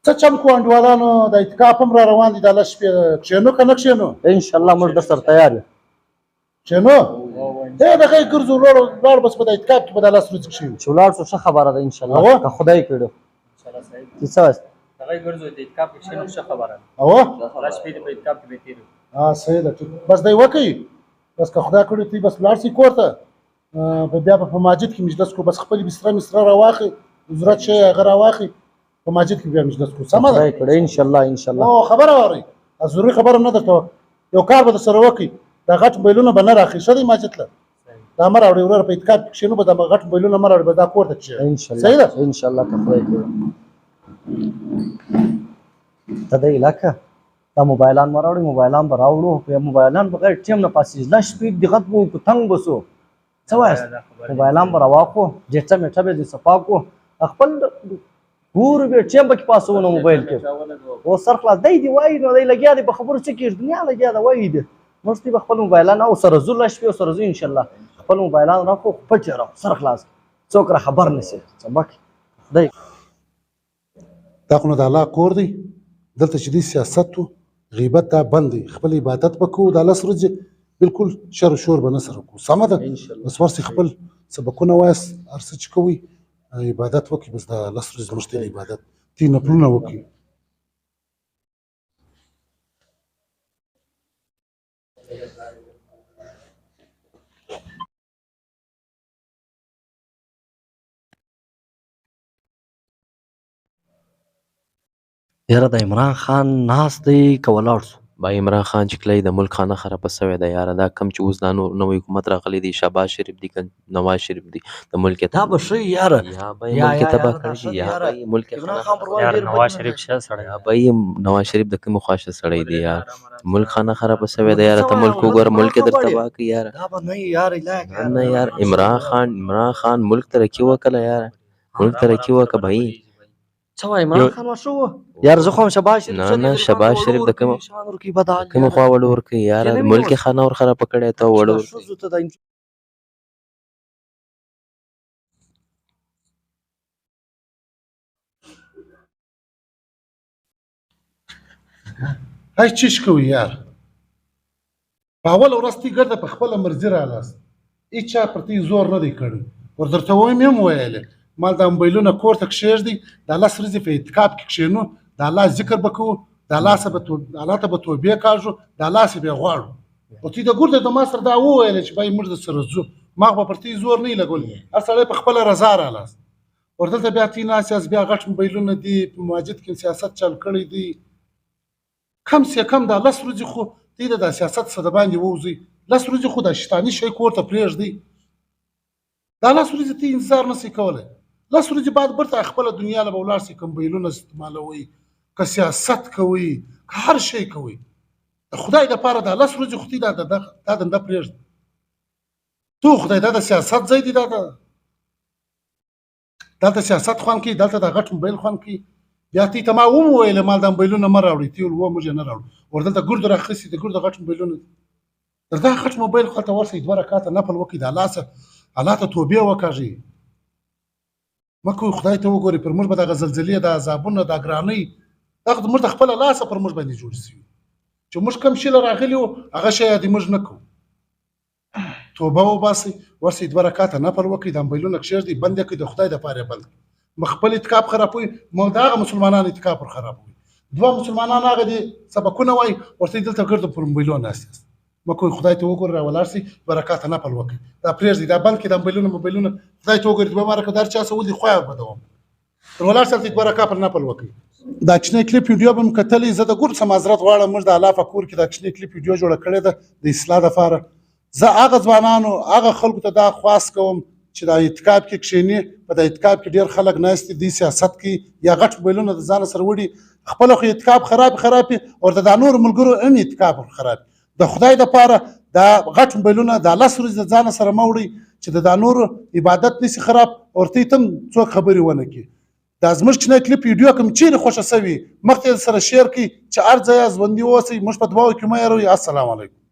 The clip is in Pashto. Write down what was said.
څه چم کو انډوالانو د اتکاف هم را روان دي د الله شپې کښېنو که نه کښېنو انشاءالله موږ در سره تیار یو کښېنو دغه یې ګرځو ولاړ بس په د اتکاف کې به د الله سروځ کښېنو چې ولاړ شو ښه خبره ده انشاءالله که خدای کړو چې څه وایست دغه یې ګرځو د اتکاف کې کښېنو ښه خبره ده الله شپې دې په اتکاف کې به تېروي صحیح ده بس دی وکړئ بس که خدای کړي ته بس ولاړ شئ کور ته بیا به په مسجد کې مجلس کو بس خپلې بستره راواخلئ ضرورت شی هغه راواخلئ په مسجد کې بیا مجلس کو سمه ده خدای کړی انشاءالله خبره واورئ ضروري خبره نه درته یو کار به درسره وکړئ دا غټ موبایلونه به نه راخلئ ښه دی مسجد ته دا مه راوړئ وروره په اتکاف کې کښېنو به دا غټ موبایلونه مه راوړئ به دا کور ته کښېنئ صحیح ده انشاءالله که خدای کړي ته دی لکه دا موبایلان مه راوړئ موبایلان به راوړو موبایلان بغیر ټیم نه پاسېږي لږ شپې دقت به وکړو تنګ به شو څه وایست موبایلان به راواخلو ډېټه میټه به دې صفا کړو خپل ګورو بیا ټیم به کې پاسوو نو موبایل کې اوس سر خلاص دی دې وایي نو دی لګیا دی په خبرو څه کېږي دنیا لګیا ده وایي دی موږ ته به خپل موبایلان او سره ځو لږ شپې او سره ځو انشاءالله خپل موبایلان راکړو پټ یې راکړو سر خلاص څوک را خبر نه شي سبق دی دا خو نو د الله کور دی دلته چې دی سیاست و غیبت دا بند دی خپل عبادت به کوو د الله سره بالکل شر و شور به نه سره کوو سمه ده بس ورسې خپل سبقونه وایست هر څه چې کوئ عبادت وکړي بس د الله سره زموږ دی عبادت تی نفلونه وکړي یاره د عمران خان ناست دی که ولاړ شو با عمران خان چې کله د ملک خانه خرابه سوې ده یاره دا کم چې اوس دا نوی حکومت راغلی دی شهباز شریف دی که نواز شریف دی د ملک دا به ښه یاره یا به یې ملک تباه کړی شي یا به یې ملک یار نواز شریف ښه سړی یا به یې نواز شریف د کومې خوا ښه سړی دی یار ملک خانه خرابه سوې ده یاره ته ملک وګوره ملک یې در تباه کړي یاره دا به نه یار نه یار عمران خان ملک ترقي وکړه یاره ملک ترقي وکړه بھائی څه وایي عمران خان ورشه و یار زه خو هم شهباز شریف نه شهباز شریف د کومه خوا وړ ورکوي یاره ملک یې خانه ور خرابه کړې ته وړ ورکوي هاي چیش کوي یار په اول ورځ تی ګرده په خپله مرضي رالاست هېچا پر تی زور نه دی کړی ور درته وایم هم ویلې مال دا موبایلونه کور ته کښېږدئ د الله سره په اعتکاف کې کښېنو د الله ذکر به کوو د الله ته به توبې کاږو د الله څخه به یې غواړو خو تی د ګرده د ما سره دا وویلې چې بای موږ درسره ځو ما به پر تی زور نه یې لګولی هر سړی په خپله رضا رالاست وردلته بیا تی ناست یاست بیا غټ موبایلونه دي په مسجد کې سیاست چل کړی دی کم سې کم دا لس ورځې خو دی د سیاست څخه د باندې ووځئ لس ورځې خو دا شیطاني شی کور ته پرېږدئ دا لس ورځې ته انتظار نه شئ کولی لس ورځې بعد برته خپله دنیا له به ولاړ شئ که موبایلونه استعمالوئ که سیاست کوئ که هر شی کوئ د خدای دپاره دا لس ورځې خو دا دنده پرېږده تو خدای دا د سیاست ځای دی دلته سیاست خوند کوي دلته دا غټ موبایل خوند کوي بیا تی ته ما وویلې مال دا موبایلونه مه راوړئ تی ویل موږ یې نه راوړو وردلته ګردو راخیستي د ګردو غټ موبایلونه در دا غټ موبایل خواته ورسئ 2 رکعاته نفل وکړئ د الله ته توبې وکاږئ مه کوئ خدای ته وګورئ پر موږ به دغه زلزلې د عذابونه د ګرانۍ دغه موږ د خپله لاسه پر موږ باندې جوړ شوي چې موږ کوم شي له راغلي وو هغه شی یې موږ نه کوو توبه وباسئ ورسئ 2 رکعاته نفل وکړئ دا موبایلونه کښېږدئ بند یې کړئ د خدای دپاره یې بند کړئ خپل اعتکاف خرابوي مو د هغه مسلمانانو اعتکاف ور خرابوي 2 مسلمانان هغه دي سبقونه وایي ورته دلته ګرده پر موبایلونو ناست یاست مه کوئ خدای ته وګورئ راولاړ شئ 2 رکعاته نفل وکړئ دا پرېږدئ دا بند کړئ دا موبایلونه خدای ته وګورئ 2 مبارکه دا هر چا څه ولدي خوا یې بدوم تر ولاړ شئ 2 رکعاته نفل وکړئ دا کوچنی کلیپ ویډیو به مو کتلی زه د ګور څه معذرت غواړم موږ د الله په کور کې دا کوچنی کلیپ ویډیو جوړه کړې ده د اصلاح دپاره زه هغه ځوانانو هغه خلکو ته دا خواست کوم چې د اعتکاف کې کښېني په د اعتکاف کې ډېر خلک ناست دي سیاست کوي یا غټ موبایلونه د ځانه سره وړي خپله خو اعتکاف خراب ورته دا نورو ملګرو هم اعتکاف خراب د خدای دپاره دا غټ موبایلونه دا 10 ورځې د ځانه سره مه وړئ چې د دا نورو عبادت نشي خراب ورته یې ته هم څوک خبرې ونه کړي دا زموږ کوچنی کلیپ ویډیو کوم چیرې خوښه سوي مخکې سره شیر کړئ چې هر ځای ژوندي اوسئ موږ په دعاو کې مه هېروئ السلام علیکم